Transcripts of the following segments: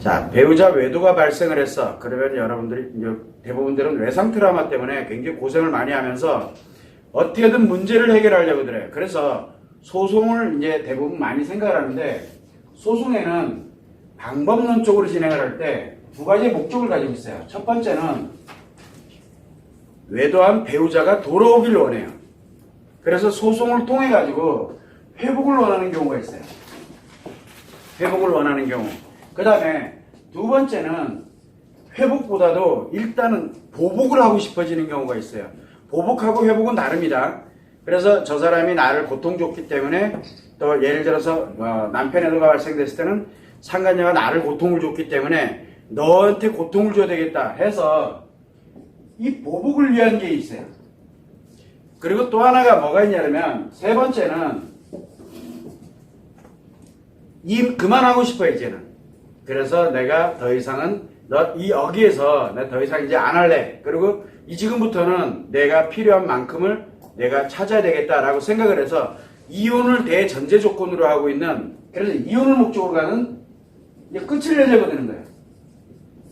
자, 배우자 외도가 발생을 했어. 그러면 여러분들이 이제 대부분들은 외상 트라우마 때문에 굉장히 고생을 많이 하면서 어떻게든 문제를 해결하려고 그래. 그래서 소송을 이제 대부분 많이 생각을 하는데, 소송에는 방법론적으로 진행을 할 때 두 가지 목적을 가지고 있어요. 첫 번째는 외도한 배우자가 돌아오길 원해요. 그래서 소송을 통해 가지고 회복을 원하는 경우가 있어요. 회복을 원하는 경우. 그 다음에 두 번째는 회복보다도 일단은 보복을 하고 싶어지는 경우가 있어요. 보복하고 회복은 다릅니다. 그래서 저 사람이 나를 고통 줬기 때문에, 또 예를 들어서 남편의 애도가 발생됐을 때는 상간녀가 나를 고통을 줬기 때문에 너한테 고통을 줘야 되겠다 해서 이 보복을 위한 게 있어요. 그리고 또 하나가 뭐가 있냐면, 세 번째는 그만하고 싶어요, 이제는. 그래서 내가 더 이상은 여기에서 내가 더 이상 이제 안 할래. 그리고 지금부터는 내가 필요한 만큼을 내가 찾아야 되겠다라고 생각을 해서 이혼을 대전제 조건으로 하고 있는, 그래서 이혼을 목적으로 가는 이제 끝을 내려고 되는 거예요.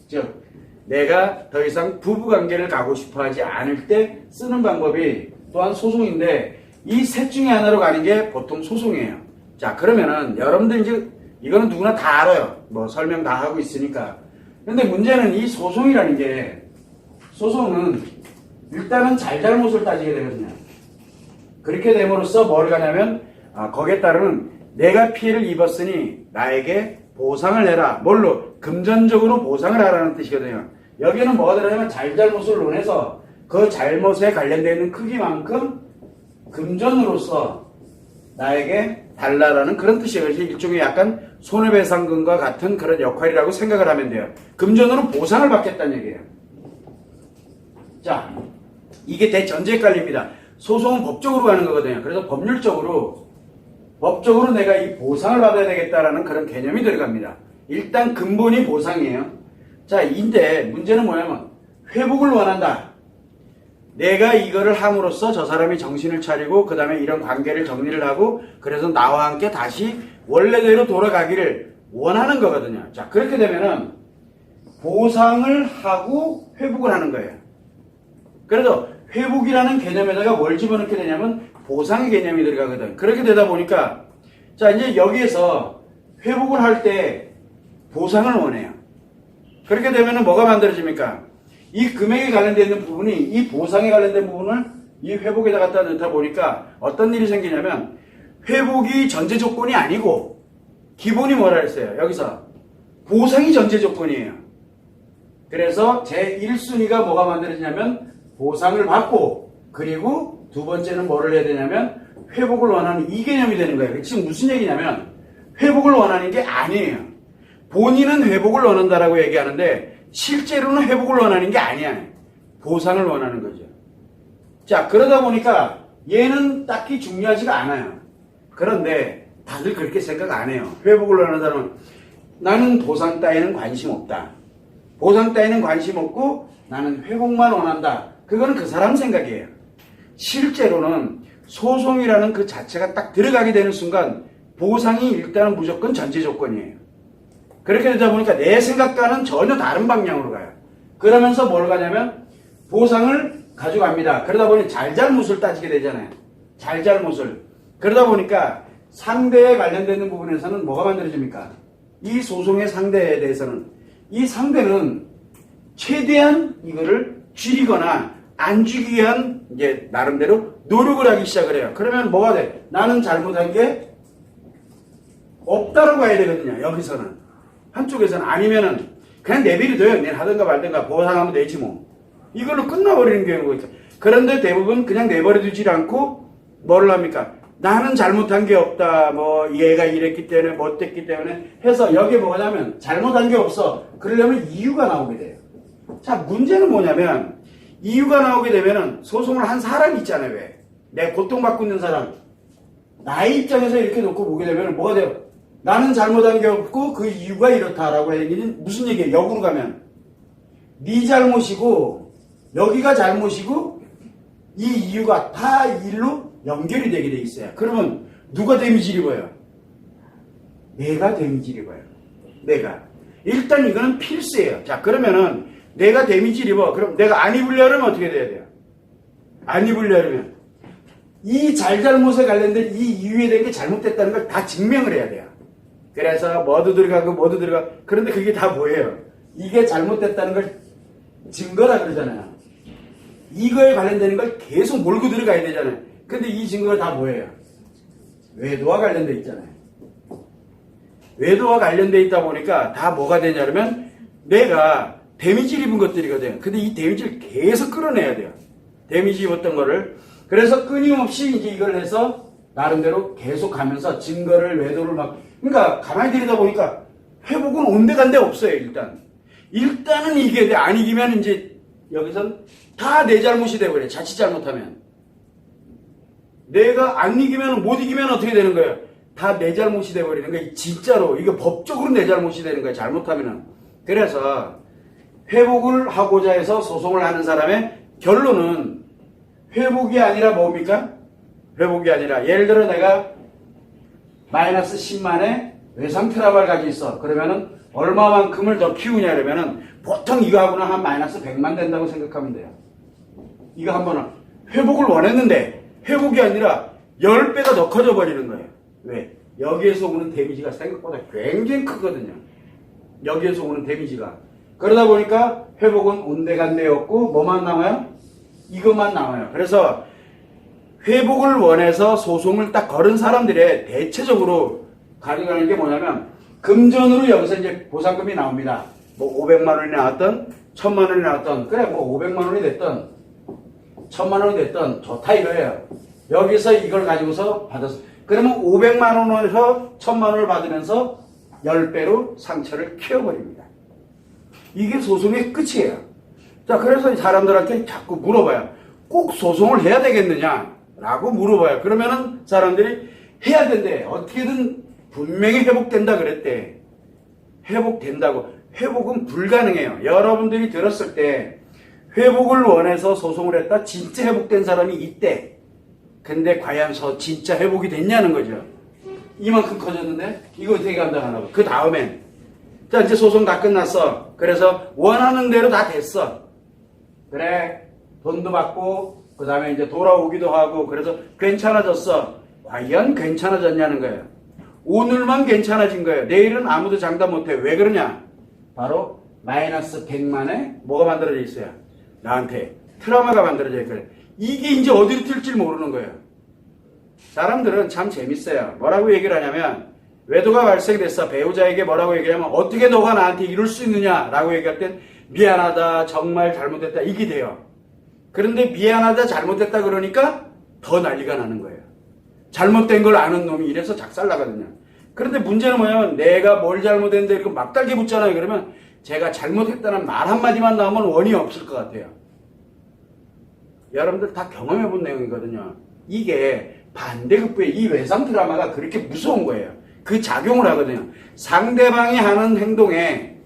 즉, 내가 더 이상 부부관계를 가고 싶어 하지 않을 때 쓰는 방법이 또한 소송인데, 이 셋 중에 하나로 가는 게 보통 소송이에요. 자, 그러면은 여러분들 이제 이거는 누구나 다 알아요. 뭐 설명 다 하고 있으니까. 근데 문제는 이 소송이라는 게, 소송은 일단은 잘잘못을 따지게 되거든요. 그렇게 됨으로써 뭘 가냐면, 거기에 따르는 내가 피해를 입었으니 나에게 보상을 내라. 뭘로? 금전적으로 보상을 하라는 뜻이거든요. 여기는 뭐가 들어가냐면 잘잘못을 논해서 그 잘못에 관련되어 있는 크기만큼 금전으로서 나에게 달라라는 그런 뜻이에요. 일종의 약간 손해배상금과 같은 그런 역할이라고 생각을 하면 돼요. 금전으로 보상을 받겠다는 얘기예요. 자, 이게 대전제 관리입니다. 소송은 법적으로 가는 거거든요. 그래서 법률적으로, 법적으로 내가 이 보상을 받아야 되겠다라는 그런 개념이 들어갑니다. 일단 근본이 보상이에요. 자, 인데 문제는 뭐냐면 회복을 원한다. 내가 이거를 함으로써 저 사람이 정신을 차리고 그 다음에 이런 관계를 정리를 하고 그래서 나와 함께 다시 원래대로 돌아가기를 원하는 거거든요. 자, 그렇게 되면은 보상을 하고 회복을 하는 거예요. 그래서 회복이라는 개념에다가 뭘 집어넣게 되냐면 보상의 개념이 들어가거든. 그렇게 되다 보니까, 자, 이제 여기에서 회복을 할 때 보상을 원해요. 그렇게 되면은 뭐가 만들어집니까? 이 금액에 관련되어 있는 부분이 이 보상에 관련된 부분을 이 회복에다 갖다 넣다 보니까 어떤 일이 생기냐면, 회복이 전제 조건이 아니고 기본이 뭐라 했어요? 여기서 보상이 전제 조건이에요. 그래서 제1순위가 뭐가 만들어지냐면 보상을 받고, 그리고 두 번째는 뭐를 해야 되냐면 회복을 원하는, 이 개념이 되는 거예요. 지금 무슨 얘기냐면 회복을 원하는 게 아니에요. 본인은 회복을 원한다라고 얘기하는데 실제로는 회복을 원하는 게 아니야. 보상을 원하는 거죠. 자, 그러다 보니까 얘는 딱히 중요하지가 않아요. 그런데 다들 그렇게 생각 안 해요. 회복을 원하는 사람은 나는 보상 따위는 관심 없다. 보상 따위는 관심 없고 나는 회복만 원한다. 그거는 그 사람 생각이에요. 실제로는 소송이라는 그 자체가 딱 들어가게 되는 순간 보상이 일단은 무조건 전제 조건이에요. 그렇게 되다 보니까 내 생각과는 전혀 다른 방향으로 가요. 그러면서 뭘 가냐면 보상을 가져갑니다. 그러다 보니 잘잘못을 따지게 되잖아요. 잘잘못을. 그러다 보니까 상대에 관련되는 부분에서는 뭐가 만들어집니까? 이 소송의 상대에 대해서는, 이 상대는 최대한 이거를 줄이거나 안 주기 위한 이제 나름대로 노력을 하기 시작을 해요. 그러면 뭐가 돼? 나는 잘못한 게 없다라고 해야 되거든요. 여기서는. 한쪽에서는. 아니면은 그냥 내버려둬요. 내일 하든가 말든가 보상하면 되지 뭐. 이걸로 끝나버리는 경우가 있어요. 그런데 대부분 그냥 내버려두지 않고 뭐를 합니까? 나는 잘못한 게 없다. 뭐 얘가 이랬기 때문에 못됐기 때문에 해서 여기에 뭐가 냐면 잘못한 게 없어. 그러려면 이유가 나오게 돼요. 자, 문제는 뭐냐면 이유가 나오게 되면은 소송을 한 사람이 있잖아요. 왜? 내 고통받고 있는 사람. 나의 입장에서 이렇게 놓고 보게 되면 뭐가 돼요? 나는 잘못한 게 없고 그 이유가 이렇다라고 얘기는 무슨 얘기예요? 역으로 가면 네 잘못이고 여기가 잘못이고 이 이유가 다 일로 연결이 되게 돼 있어요. 그러면 누가 데미지를 입어요? 내가 데미지를 입어요. 내가. 일단 이거는 필수예요. 자, 그러면은 내가 데미지를 입어. 그럼 내가 안 입으려면 어떻게 돼야 돼요? 안 입으려면 이 잘잘못에 관련된 이 이유에 대한 게 잘못됐다는 걸 다 증명을 해야 돼요. 그래서 뭐도 들어가고 뭐도 들어가. 그런데 그게 다 뭐예요? 이게 잘못됐다는 걸 증거라 그러잖아요. 이거에 관련되는 걸 계속 몰고 들어가야 되잖아요. 근데 이 증거가 다 뭐예요? 외도와 관련돼 있잖아요. 외도와 관련돼 있다 보니까 다 뭐가 되냐면 내가 데미지를 입은 것들이거든요. 근데 이 데미지를 계속 끌어내야 돼요. 데미지 입었던 거를. 그래서 끊임없이 이제 이걸 해서 나름대로 계속 가면서 증거를 외도를 막 그러니까 가만히 들이다 보니까 회복은 온데간데 없어요. 일단은 이게 안 이기면 이제 여기선 다 내 잘못이 돼버려요. 자칫 잘못하면 내가 안 이기면 못 이기면 어떻게 되는 거예요? 다 내 잘못이 돼버리는 거예요. 진짜로 이거 법적으로 내 잘못이 되는 거예요. 잘못하면은. 그래서 회복을 하고자 해서 소송을 하는 사람의 결론은 회복이 아니라 뭡니까? 회복이 아니라 예를 들어 내가 마이너스 10만의 외상 트라우마를 가지고 있어. 그러면은 얼마만큼을 더 키우냐 그러면은 보통 이거 하고는 한 마이너스 100만 된다고 생각하면 돼요. 이거 한 번은 회복을 원했는데 회복이 아니라 10배가 더 커져 버리는 거예요. 왜? 여기에서 오는 데미지가 생각보다 굉장히 크거든요. 여기에서 오는 데미지가. 그러다 보니까 회복은 온데간데 없고 뭐만 남아요? 이것만 남아요. 그래서 회복을 원해서 소송을 딱 걸은 사람들의 대체적으로 가져가는 게 뭐냐면 금전으로 여기서 이제 보상금이 나옵니다. 뭐 500만 원이 나왔던 1000만 원이 나왔던 그래 뭐 500만 원이 됐던 1000만 원이 됐던 좋다 이거예요. 여기서 이걸 가지고서 받았어. 그러면 500만 원에서 1000만 원을 받으면서 10배로 상처를 키워버립니다. 이게 소송의 끝이에요. 자, 그래서 사람들한테 자꾸 물어봐요. 꼭 소송을 해야 되겠느냐? 라고 물어봐요. 그러면은 사람들이 해야 된대. 어떻게든 분명히 회복된다 그랬대. 회복된다고. 회복은 불가능해요. 여러분들이 들었을 때 회복을 원해서 소송을 했다. 진짜 회복된 사람이 있대. 근데 과연 진짜 회복이 됐냐는 거죠. 이만큼 커졌는데 이거 어떻게 감당하려고. 그 다음엔 자 이제 소송 다 끝났어. 그래서 원하는 대로 다 됐어. 그래 돈도 받고 그 다음에 이제 돌아오기도 하고 그래서 괜찮아졌어. 과연 괜찮아졌냐는 거예요. 오늘만 괜찮아진 거예요. 내일은 아무도 장담 못해. 왜 그러냐? 바로 마이너스 100만에 뭐가 만들어져 있어요? 나한테 트라우마가 만들어져 있어요. 이게 이제 어디로 튈지 모르는 거예요. 사람들은 참 재밌어요. 뭐라고 얘기를 하냐면 외도가 발생됐어. 배우자에게 뭐라고 얘기하면 어떻게 너가 나한테 이럴 수 있느냐라고 얘기할 땐 미안하다. 정말 잘못됐다. 이게 돼요. 그런데 미안하다. 잘못됐다 그러니까 더 난리가 나는 거예요. 잘못된 걸 아는 놈이 이래서 작살나거든요. 그런데 문제는 뭐냐면 내가 뭘 잘못했는데 이렇게 막달게 붙잖아요. 그러면 제가 잘못했다는 말 한마디만 나오면 원이 없을 것 같아요. 여러분들 다 경험해 본 내용이거든요. 이게 반대급부의 이 외상 트라우마가 그렇게 무서운 거예요. 그 작용을 하거든요. 상대방이 하는 행동에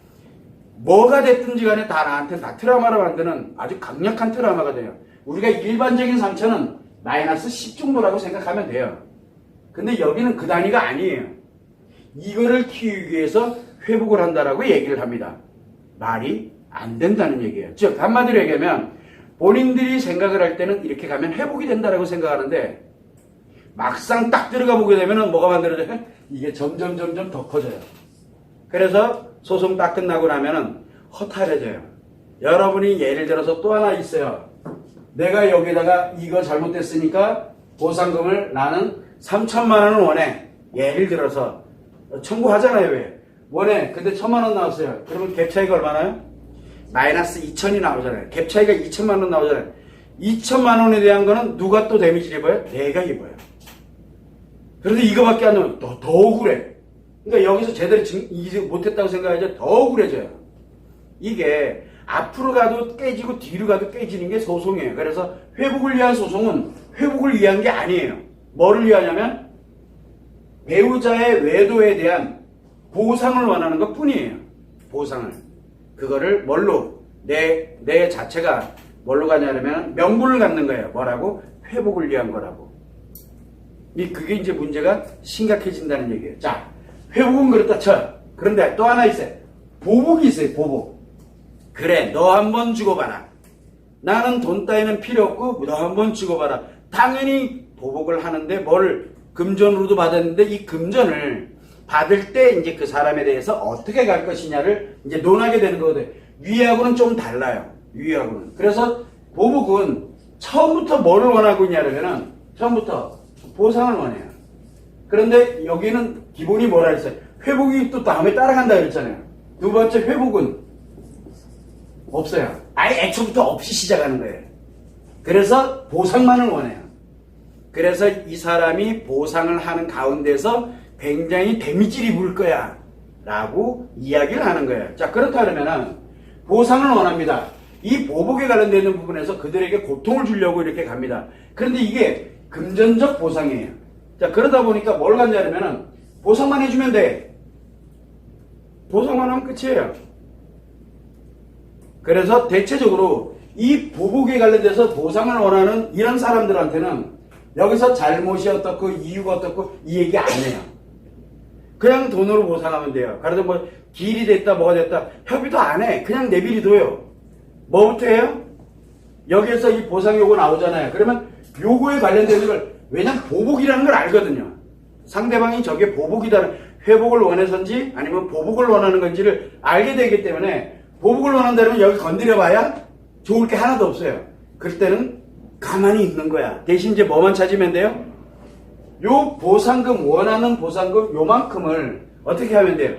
뭐가 됐든지 간에 다 나한테 다 트라우마를 만드는 아주 강력한 트라우마가 돼요. 우리가 일반적인 상처는 마이너스 10 정도라고 생각하면 돼요. 근데 여기는 그 단위가 아니에요. 이거를 키우기 위해서 회복을 한다라고 얘기를 합니다. 말이 안 된다는 얘기예요. 즉 한마디로 얘기하면 본인들이 생각을 할 때는 이렇게 가면 회복이 된다라고 생각하는데 막상 딱 들어가 보게 되면 뭐가 만들어져요? 이게 점점 더 커져요. 그래서 소송 딱 끝나고 나면은 허탈해져요. 여러분이 예를 들어서 또 하나 있어요. 내가 여기다가 이거 잘못됐으니까 보상금을 나는 3천만 원을 원해. 예를 들어서 청구하잖아요. 왜? 원해. 근데 1,000만 원 나왔어요. 그러면 갭 차이가 얼마나요? 마이너스 2천이 나오잖아요. 갭 차이가 2천만 원 나오잖아요. 2천만 원에 대한 거는 누가 또 데미지를 입어요? 내가 입어요. 그런데 이거밖에 안 나오면 더 억울해. 그러니까 여기서 제대로 이기지 못했다고 생각하죠. 더 억울해져요. 이게 앞으로 가도 깨지고 뒤로 가도 깨지는 게 소송이에요. 그래서 회복을 위한 소송은 회복을 위한 게 아니에요. 뭐를 위하냐면 배우자의 외도에 대한 보상을 원하는 것 뿐이에요. 보상을. 그거를 뭘로? 내 자체가 뭘로 가냐면 명분을 갖는 거예요. 뭐라고? 회복을 위한 거라고. 그게 이제 문제가 심각해진다는 얘기예요. 자, 회복은 그렇다 쳐. 그런데 또 하나 있어요. 보복이 있어요. 보복. 그래, 너 한번 주고 봐라. 나는 돈 따위는 필요 없고 너 한번 주고 봐라. 당연히 보복을 하는데 뭘 금전으로도 받았는데 이 금전을 받을 때 이제 그 사람에 대해서 어떻게 갈 것이냐를 이제 논하게 되는 거거든요. 위하고는 좀 달라요. 위하고는. 그래서 보복은 처음부터 뭐를 원하고 있냐면은 처음부터 보상을 원해요. 그런데 여기는 기본이 뭐라 했어요? 회복이 또 다음에 따라간다 그랬잖아요. 두 번째 회복은 없어요. 아예 애초부터 없이 시작하는 거예요. 그래서 보상만을 원해요. 그래서 이 사람이 보상을 하는 가운데서 굉장히 데미지를 입을 거야 라고 이야기를 하는 거예요. 자, 그렇다 그러면은 보상을 원합니다. 이 보복에 관련되는 부분에서 그들에게 고통을 주려고 이렇게 갑니다. 그런데 이게 금전적 보상이에요. 자, 그러다 보니까 뭘 갖냐면은 보상만 해주면 돼. 보상만 하면 끝이에요. 그래서 대체적으로 이 보복에 관련돼서 보상을 원하는 이런 사람들한테는 여기서 잘못이 어떻고 이유가 어떻고 이 얘기 안 해요. 그냥 돈으로 보상하면 돼요. 그래도 뭐 길이 됐다 뭐가 됐다 협의도 안 해. 그냥 내비리둬요. 뭐부터 해요? 여기에서 이 보상 요구 나오잖아요. 그러면 요거에 관련되는 걸 왜냐면 보복이라는 걸 알거든요. 상대방이 저게 보복이다, 회복을 원해서인지 아니면 보복을 원하는 건지를 알게 되기 때문에 보복을 원한다면 여기 건드려봐야 좋을 게 하나도 없어요. 그럴 때는 가만히 있는 거야. 대신 이제 뭐만 찾으면 돼요? 요 보상금, 원하는 보상금 요만큼을 어떻게 하면 돼요?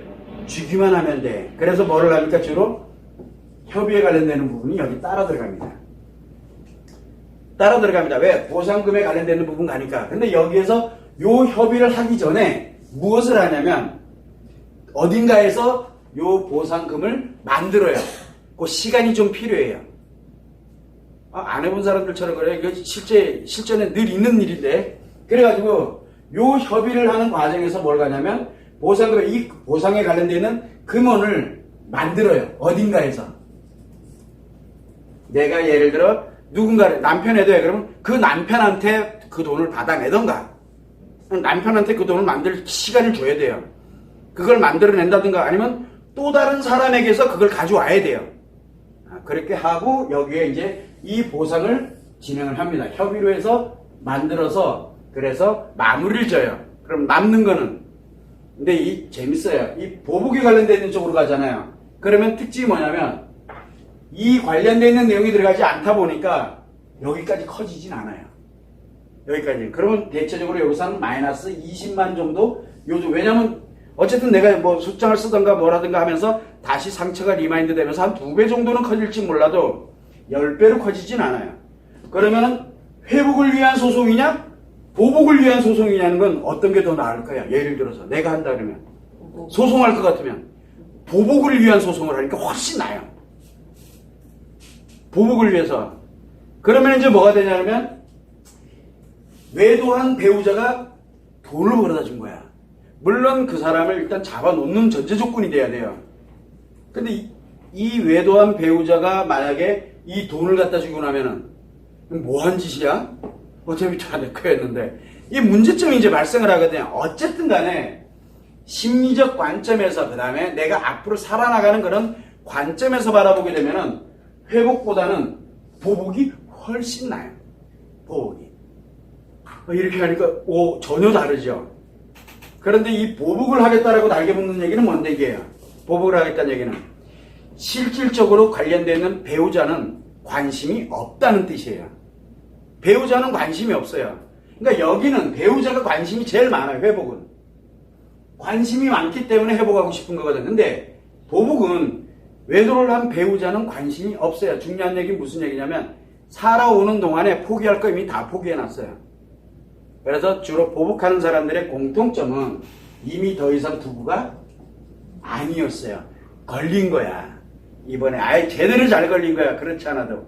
주기만 하면 돼. 그래서 뭐를 합니까? 주로 협의에 관련되는 부분이 여기 따라 들어갑니다. 따라 들어갑니다. 왜? 보상금에 관련되는 부분 가니까. 근데 여기에서 요 협의를 하기 전에 무엇을 하냐면 어딘가에서 요 보상금을 만들어요. 그 시간이 좀 필요해요. 안 해본 사람들처럼 그래. 이거 실전에 늘 있는 일인데. 그래가지고 요 협의를 하는 과정에서 뭘 가냐면 이 보상에 관련되는 금원을 만들어요. 어딘가에서. 내가 예를 들어 누군가를 남편에도 해. 그러면 그 남편한테 그 돈을 받아내던가 남편한테 그 돈을 만들 시간을 줘야 돼요. 그걸 만들어낸다든가 아니면 또 다른 사람에게서 그걸 가져와야 돼요. 그렇게 하고 여기에 이제 이 보상을 진행을 합니다. 협의로 해서 만들어서 그래서 마무리를 져요. 그럼 남는 거는 근데 재밌어요. 이 보복에 관련되는 쪽으로 가잖아요. 그러면 특징이 뭐냐면 이 관련되어 있는 내용이 들어가지 않다 보니까 여기까지 커지진 않아요. 여기까지. 그러면 대체적으로 여기서 한 마이너스 20만 정도 요즘 왜냐면 어쨌든 내가 뭐 숫장을 쓰던가 뭐라든가 하면서 다시 상처가 리마인드 되면서 한 2배 정도는 커질지 몰라도 10배로 커지진 않아요. 그러면은 회복을 위한 소송이냐 보복을 위한 소송이냐는 건 어떤 게 더 나을 거야. 예를 들어서 내가 한다 그러면 소송할 것 같으면 보복을 위한 소송을 하니까 훨씬 나아요. 보복을 위해서. 그러면 이제 뭐가 되냐면 외도한 배우자가 돈을 벌어다 준 거야. 물론 그 사람을 일단 잡아놓는 전제 조건이 돼야 돼요. 근데 이 외도한 배우자가 만약에 이 돈을 갖다 주고 나면은 뭐한 짓이야? 어차피 다 내 거였는데 이 문제점이 이제 발생을 하거든요. 어쨌든 간에 심리적 관점에서 그 다음에 내가 앞으로 살아나가는 그런 관점에서 바라보게 되면은 회복보다는 보복이 훨씬 나아요. 보복이. 이렇게 하니까 전혀 다르죠. 그런데 이 보복을 하겠다라고 날개 붙는 얘기는 뭔데 이게요? 보복을 하겠다는 얘기는 실질적으로 관련되는 배우자는 관심이 없다는 뜻이에요. 배우자는 관심이 없어요. 그러니까 여기는 배우자가 관심이 제일 많아요. 회복은. 관심이 많기 때문에 회복하고 싶은 거거든. 근데 보복은 외도를 한 배우자는 관심이 없어요. 중요한 얘기는 무슨 얘기냐면 살아오는 동안에 포기할 거 이미 다 포기해놨어요. 그래서 주로 보복하는 사람들의 공통점은 이미 더 이상 부부가 아니었어요. 걸린 거야. 이번에 아예 제대로 잘 걸린 거야. 그렇지 않아도.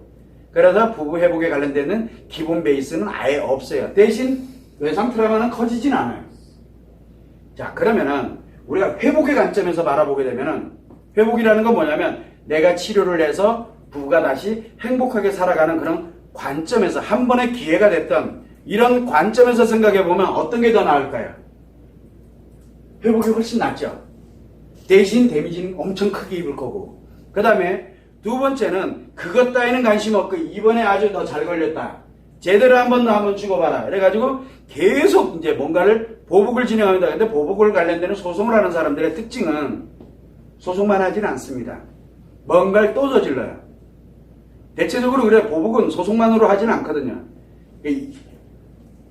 그래서 부부 회복에 관련되는 기본 베이스는 아예 없어요. 대신 외상 트라우마는 커지진 않아요. 자, 그러면은 우리가 회복의 관점에서 바라보게 되면은 회복이라는 건 뭐냐면 내가 치료를 해서 부부가 다시 행복하게 살아가는 그런 관점에서 한 번의 기회가 됐던 이런 관점에서 생각해 보면 어떤 게 더 나을까요? 회복이 훨씬 낫죠. 대신 데미지는 엄청 크게 입을 거고. 그 다음에 두 번째는 그것 따위는 관심 없고 이번에 아주 더 잘 걸렸다. 제대로 한번 죽어봐라. 그래가지고 계속 이제 뭔가를 보복을 진행합니다. 근데 보복을 관련되는 소송을 하는 사람들의 특징은 소송만 하지는 않습니다. 뭔가를 또 저질러요. 대체적으로 그래 보복은 소송만으로 하지는 않거든요.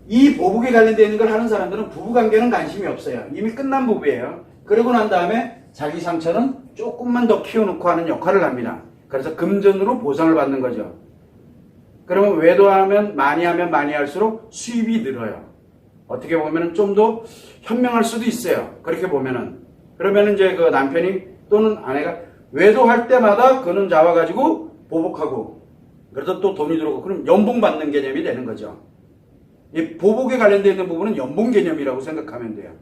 이 보복에 관련되어 있는 걸 하는 사람들은 부부관계는 관심이 없어요. 이미 끝난 부부예요. 그러고 난 다음에 자기 상처는 조금만 더 키워놓고 하는 역할을 합니다. 그래서 금전으로 보상을 받는 거죠. 그러면 외도하면 많이 할수록 수입이 늘어요. 어떻게 보면 좀 더 현명할 수도 있어요. 그렇게 보면은. 그러면 이제 그 남편이 또는 아내가 외도할 때마다 그는 잡아가지고 보복하고 그래서 또 돈이 들어오고 그럼 연봉 받는 개념이 되는 거죠. 이 보복에 관련되어 있는 부분은 연봉 개념이라고 생각하면 돼요.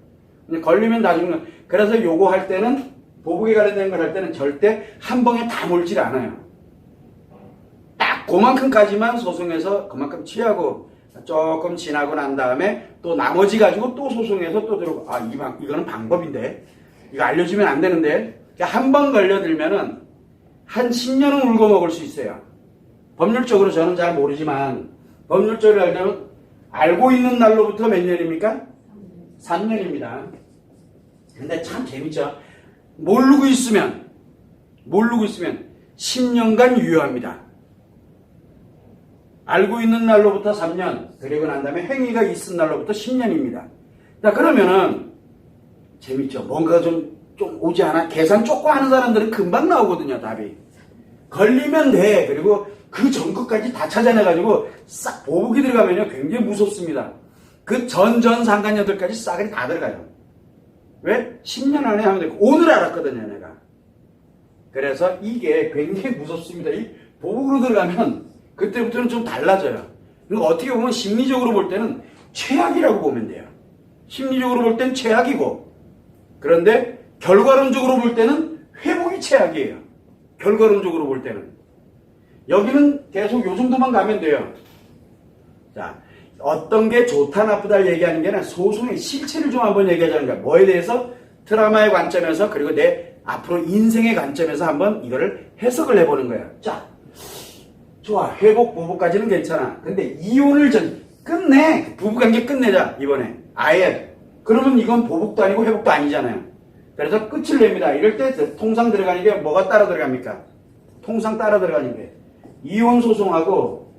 걸리면 다 죽는. 그래서 요거 할 때는 보복에 관련된 걸 할 때는 절대 한 방에 다 몰질 않아요. 딱 그만큼까지만 소송해서 그만큼 취하고 조금 지나고 난 다음에 또 나머지 가지고 또 소송해서 또 들어오고 이거는 방법인데 이거 알려주면 안 되는데 한 번 걸려들면은 한 10년은 울고 먹을 수 있어요. 법률적으로 저는 잘 모르지만 법률적으로 알려면 알고 있는 날로부터 몇 년입니까? 3년입니다. 근데 참 재밌죠. 모르고 있으면 10년간 유효합니다. 알고 있는 날로부터 3년, 그리고 난 다음에 행위가 있은 날로부터 10년입니다. 자, 그러면은 재밌죠. 뭔가 좀 오지 않아? 계산 조금 하는 사람들은 금방 나오거든요, 답이. 걸리면 돼. 그리고 그 전끝까지 다 찾아내가지고 싹 보복이 들어가면요, 굉장히 무섭습니다. 그 상간녀들까지 싸그리 다 들어가요. 왜? 10년 안에 하면 되고, 오늘 알았거든요, 내가. 그래서 이게 굉장히 무섭습니다. 이 보복으로 들어가면 그때부터는 좀 달라져요. 그리고 어떻게 보면 심리적으로 볼 때는 최악이라고 보면 돼요. 심리적으로 볼 때는 최악이고, 그런데 결과론적으로 볼 때는 회복이 최악이에요. 결과론적으로 볼 때는. 여기는 계속 요 정도만 가면 돼요. 자, 어떤 게 좋다 나쁘다 얘기하는 게 아니라 소송의 실체를 좀 한번 얘기하자는 거야. 뭐에 대해서? 트라우마의 관점에서 그리고 내 앞으로 인생의 관점에서 한번 이거를 해석을 해보는 거야. 자, 좋아. 회복, 보복까지는 괜찮아. 근데 이혼을 끝내. 부부관계 끝내자, 이번에. 아예. 그러면 이건 보복도 아니고 회복도 아니잖아요. 그래서 끝을 냅니다. 이럴 때 통상 들어가는 게 뭐가 따라 들어갑니까? 통상 따라 들어가는 게 이혼 소송하고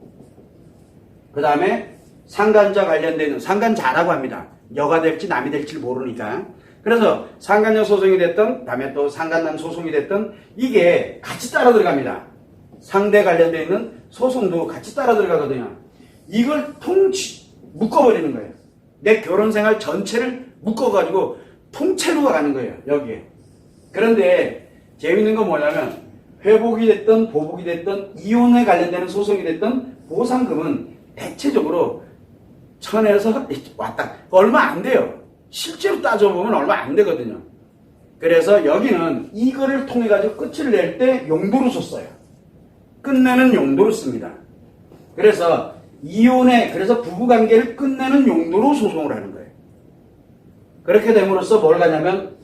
그 다음에 상간자 관련되는 상간자라고 합니다. 여가 될지 남이 될지 모르니까. 그래서 상간녀 소송이 됐던 다음에 또 상간남 소송이 됐던 이게 같이 따라 들어갑니다. 상대 관련되어 있는 소송도 같이 따라 들어가거든요. 이걸 묶어버리는 거예요. 내 결혼생활 전체를 묶어가지고 통째로 가는 거예요. 여기에. 그런데 재밌는 건 뭐냐면 회복이 됐든 보복이 됐든 이혼에 관련되는 소송이 됐든 보상금은 대체적으로 1000에서 왔다. 얼마 안 돼요. 실제로 따져보면 얼마 안 되거든요. 그래서 여기는 이거를 통해 가지고 끝을 낼 때 용도로 썼어요. 끝내는 용도로 씁니다. 그래서 그래서 부부관계를 끝내는 용도로 소송을 하는 거예요. 그렇게 됨으로써 뭘 가냐면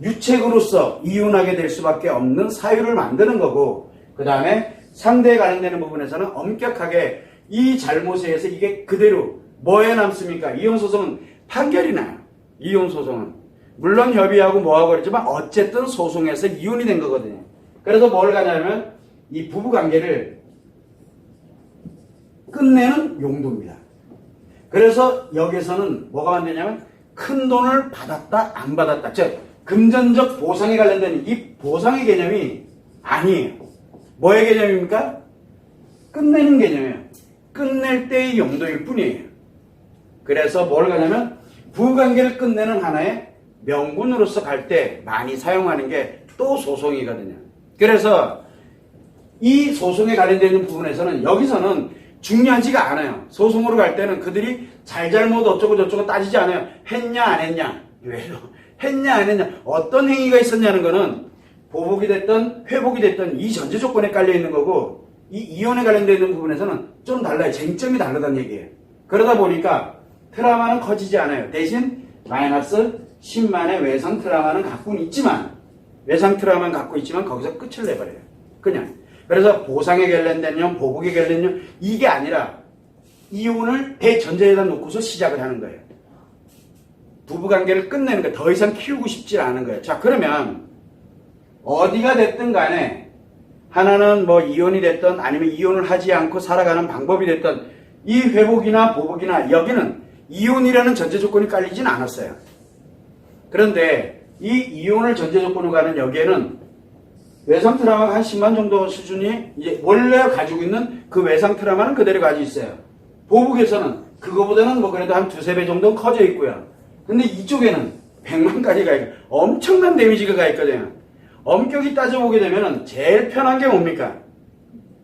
유책으로서 이혼하게 될 수밖에 없는 사유를 만드는 거고, 그 다음에 상대에 관련되는 부분에서는 엄격하게 이 잘못에 의해서 이게 그대로 뭐에 남습니까? 이혼소송은 판결이 나요. 이혼소송은. 물론 협의하고 뭐하고 그랬지만 어쨌든 소송에서 이혼이 된 거거든요. 그래서 뭘 가냐면 이 부부관계를 끝내는 용도입니다. 그래서 여기서는 뭐가 만드냐면 큰 돈을 받았다 안 받았다, 즉 금전적 보상에 관련된 이 보상의 개념이 아니에요. 뭐의 개념입니까? 끝내는 개념이에요. 끝낼 때의 용도일 뿐이에요. 그래서 뭘 가냐면 부부관계를 끝내는 하나의 명분으로서 갈 때 많이 사용하는 게 또 소송이거든요. 그래서 이 소송에 관련되어 있는 부분에서는 여기서는 중요하지가 않아요. 소송으로 갈 때는 그들이 잘잘못 어쩌고 저쩌고 따지지 않아요. 했냐 안 했냐. 왜요? 했냐 안 했냐. 어떤 행위가 있었냐는 거는 보복이 됐든 회복이 됐든 이 전제 조건에 깔려 있는 거고, 이 이혼에 관련되어 있는 부분에서는 좀 달라요. 쟁점이 다르다는 얘기예요. 그러다 보니까 트라우마는 커지지 않아요. 대신 마이너스 10만의 외상 트라우마는 갖고는 있지만 외상 트라우마만 갖고 있지만 거기서 끝을 내버려요. 그냥. 그래서 보상에 관련된 년, 보복에 관련된 년, 이게 아니라 이혼을 대전제에다 놓고서 시작을 하는 거예요. 부부관계를 끝내는 거예요. 더 이상 키우고 싶지 않은 거예요. 자, 그러면 어디가 됐든 간에 하나는 뭐 이혼이 됐든 아니면 이혼을 하지 않고 살아가는 방법이 됐든 이 회복이나 보복이나 여기는 이혼이라는 전제 조건이 깔리진 않았어요. 그런데 이 이혼을 전제 조건으로 가는 여기에는 외상 트라우마가 한 10만 정도 수준이 이제 원래 가지고 있는 그 외상 트라우마는 그대로 가지고 있어요. 보복에서는 그거보다는 뭐 그래도 한 두세 배 정도 커져 있고요. 근데 이쪽에는 100만까지 가 있고 엄청난 데미지가 가 있거든요. 엄격히 따져보게 되면은 제일 편한 게 뭡니까?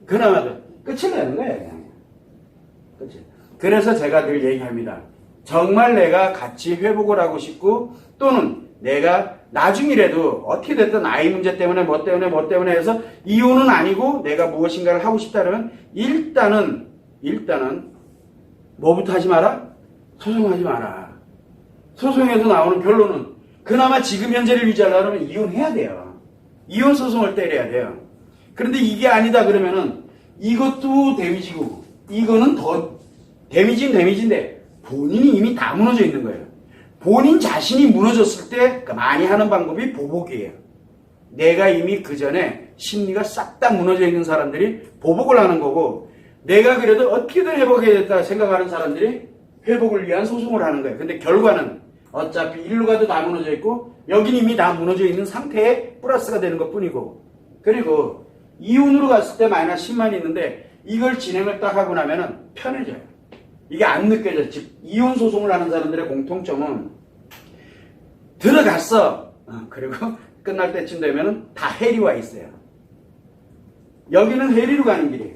그나마도 끝을 내는 거예요. 그냥. 그치? 그래서 제가 늘 얘기합니다. 정말 내가 같이 회복을 하고 싶고 또는 내가 나중이라도 어떻게 됐든 아이 문제 때문에 뭐 때문에 해서 이혼은 아니고 내가 무엇인가를 하고 싶다 그러면 일단은 뭐부터 하지 마라? 소송하지 마라. 소송에서 나오는 결론은 그나마 지금 현재를 유지하려면 이혼해야 돼요. 이혼 소송을 때려야 돼요. 그런데 이게 아니다 그러면은 이것도 데미지고 이거는 더 데미지인데 본인이 이미 다 무너져 있는 거예요. 본인 자신이 무너졌을 때 많이 하는 방법이 보복이에요. 내가 이미 그 전에 심리가 싹 다 무너져 있는 사람들이 보복을 하는 거고 내가 그래도 어떻게든 회복해야겠다 생각하는 사람들이 회복을 위한 소송을 하는 거예요. 근데 결과는 어차피 일로 가도 다 무너져 있고 여긴 이미 다 무너져 있는 상태에 플러스가 되는 것 뿐이고 그리고 이혼으로 갔을 때 마이너스 10만이 있는데 이걸 진행을 딱 하고 나면은 편해져요. 이게 안 느껴져. 즉 이혼 소송을 하는 사람들의 공통점은 들어갔어. 그리고 끝날 때쯤 되면은 다 해리 와 있어요. 여기는 해리로 가는 길이에요.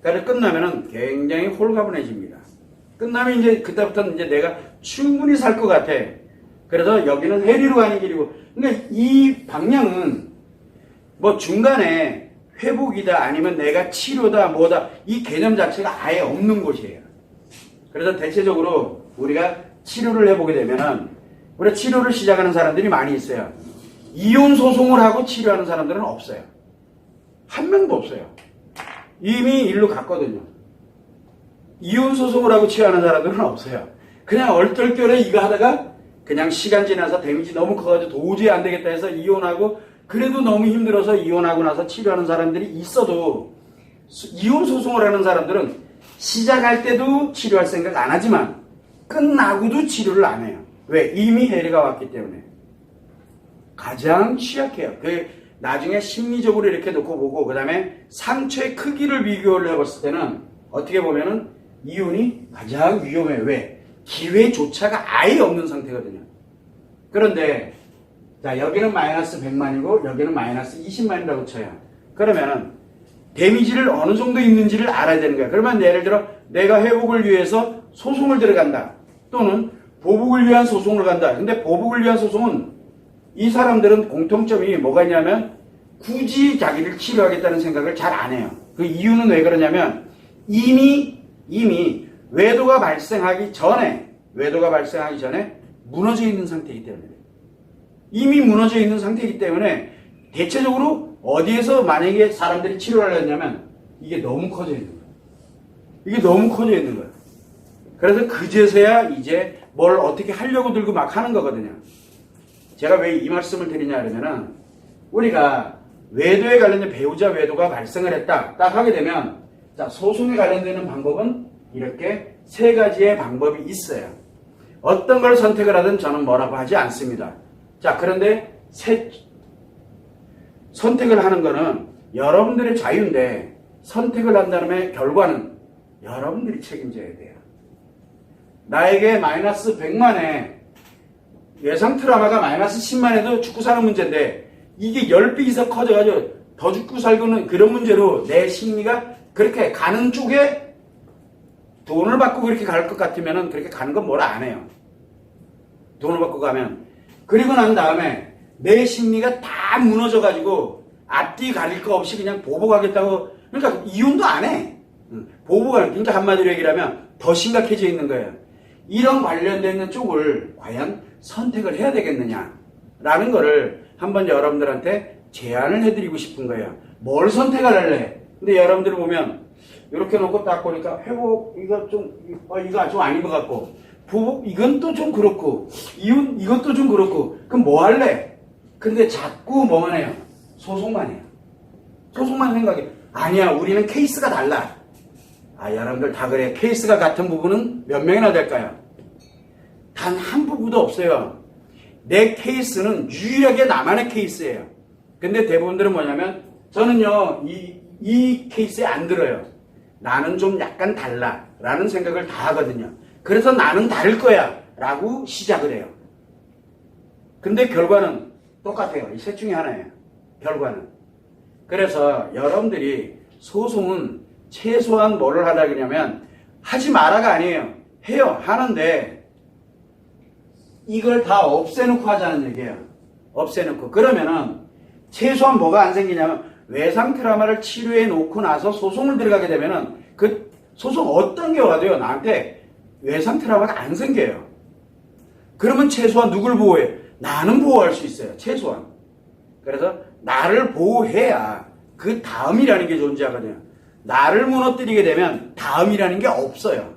그래서 끝나면은 굉장히 홀가분해집니다. 끝나면 이제 그때부터는 이제 내가 충분히 살 것 같아. 그래서 여기는 해리로 가는 길이고, 그러니까 이 방향은 뭐 중간에 회복이다 아니면 내가 치료다 뭐다 이 개념 자체가 아예 없는 곳이에요. 그래서 대체적으로 우리가 치료를 해보게 되면은 우리가 치료를 시작하는 사람들이 많이 있어요. 이혼 소송을 하고 치료하는 사람들은 없어요. 한 명도 없어요. 이미 일로 갔거든요. 이혼 소송을 하고 치료하는 사람들은 없어요. 그냥 얼떨결에 이거 하다가 그냥 시간 지나서 데미지 너무 커가지고 도저히 안 되겠다 해서 이혼하고 그래도 너무 힘들어서 이혼하고 나서 치료하는 사람들이 있어도 이혼 소송을 하는 사람들은 시작할 때도 치료할 생각 안 하지만 끝나고도 치료를 안 해요. 왜? 이미 해리가 왔기 때문에. 가장 취약해요. 그 나중에 심리적으로 이렇게 놓고 보고 그 다음에 상처의 크기를 비교를 해봤을 때는 어떻게 보면은 이혼이 가장 위험해요. 왜? 기회조차가 아예 없는 상태거든요. 그런데 자 여기는 마이너스 100만이고 여기는 마이너스 20만이라고 쳐요. 그러면은 데미지를 어느 정도 있는지를 알아야 되는 거야. 그러면 예를 들어 내가 회복을 위해서 소송을 들어간다. 또는 보복을 위한 소송을 간다. 근데 보복을 위한 소송은 이 사람들은 공통점이 뭐가 있냐면 굳이 자기를 치료하겠다는 생각을 잘 안 해요. 그 이유는 왜 그러냐면 이미 외도가 발생하기 전에 무너져 있는 상태이기 때문에 이미 무너져 있는 상태이기 때문에 대체적으로 어디에서 만약에 사람들이 치료를 하려냐면 이게 너무 커져 있는 거예요. 이게 너무 커져 있는 거예요. 그래서 그제서야 이제 뭘 어떻게 하려고 들고 막 하는 거거든요. 제가 왜 이 말씀을 드리냐 그러면은 우리가 외도에 관련된 배우자 외도가 발생을 했다 딱 하게 되면 자 소송에 관련되는 방법은 이렇게 세 가지의 방법이 있어요. 어떤 걸 선택을 하든 저는 뭐라고 하지 않습니다. 자 그런데 선택을 하는 거는 여러분들의 자유인데 선택을 한 다음에 결과는 여러분들이 책임져야 돼요. 나에게 마이너스 100만에 예상 트라우마가 마이너스 10만에도 죽고 사는 문제인데 이게 10배 이상 커져가지고 더 죽고 살고는 그런 문제로 내 심리가 그렇게 가는 쪽에 돈을 받고 그렇게 갈 것 같으면 그렇게 가는 건 뭐라 안 해요. 돈을 받고 가면. 그리고 난 다음에 내 심리가 다 무너져가지고 앞뒤 가릴 거 없이 그냥 보복하겠다고 그러니까 이혼도 안 해. 보복을 그러니까 한마디로 얘기를 하면 더 심각해져 있는 거예요. 이런 관련되어 있는 쪽을 과연 선택을 해야 되겠느냐. 라는 거를 한번 여러분들한테 제안을 해드리고 싶은 거예요. 뭘 선택을 할래? 근데 여러분들 보면 이렇게 놓고 딱 보니까 회복 이거 좀 아닌 것 같고, 부복 이건 또 좀 그렇고, 이혼 이것도 좀 그렇고, 그럼 뭐 할래? 근데 자꾸 뭐만 해요? 소송만 해요. 소송만 생각해. 아니야, 우리는 케이스가 달라. 아, 여러분들 다 그래. 케이스가 같은 부부는 몇 명이나 될까요? 단 한 부부도 없어요. 내 케이스는 유일하게 나만의 케이스예요. 근데 대부분들은 뭐냐면, 저는요, 이 케이스에 안 들어요. 나는 좀 약간 달라. 라는 생각을 다 하거든요. 그래서 나는 다를 거야. 라고 시작을 해요. 근데 결과는 똑같아요. 이 셋 중에 하나예요. 결과는. 그래서 여러분들이 소송은 최소한 뭐를 하라 그러냐면, 하지 마라가 아니에요. 해요. 하는데 이걸 다 없애놓고 하자는 얘기예요. 없애놓고. 그러면은 최소한 뭐가 안 생기냐면, 외상 트라우마를 치료해 놓고 나서 소송을 들어가게 되면은 그 소송 어떤 게 와도요, 나한테 외상 트라우마가 안 생겨요. 그러면 최소한 누굴 보호해? 나는 보호할 수 있어요. 최소한. 그래서 나를 보호해야 그 다음이라는 게 존재하거든요. 나를 무너뜨리게 되면 다음이라는 게 없어요.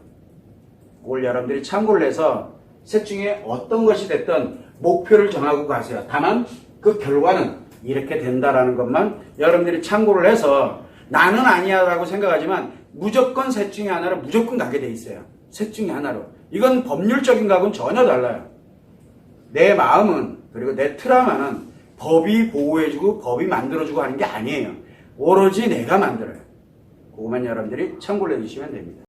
그걸 여러분들이 참고를 해서 셋 중에 어떤 것이 됐든 목표를 정하고 가세요. 다만 그 결과는 이렇게 된다라는 것만 여러분들이 참고를 해서, 나는 아니야 라고 생각하지만 무조건 셋 중에 하나로 무조건 가게 돼 있어요. 셋 중에 하나로. 이건 법률적인 거하고는 전혀 달라요. 내 마음은, 그리고 내 트라우마는 법이 보호해주고 법이 만들어주고 하는 게 아니에요. 오로지 내가 만들어요. 그것만 여러분들이 참고를 해주시면 됩니다.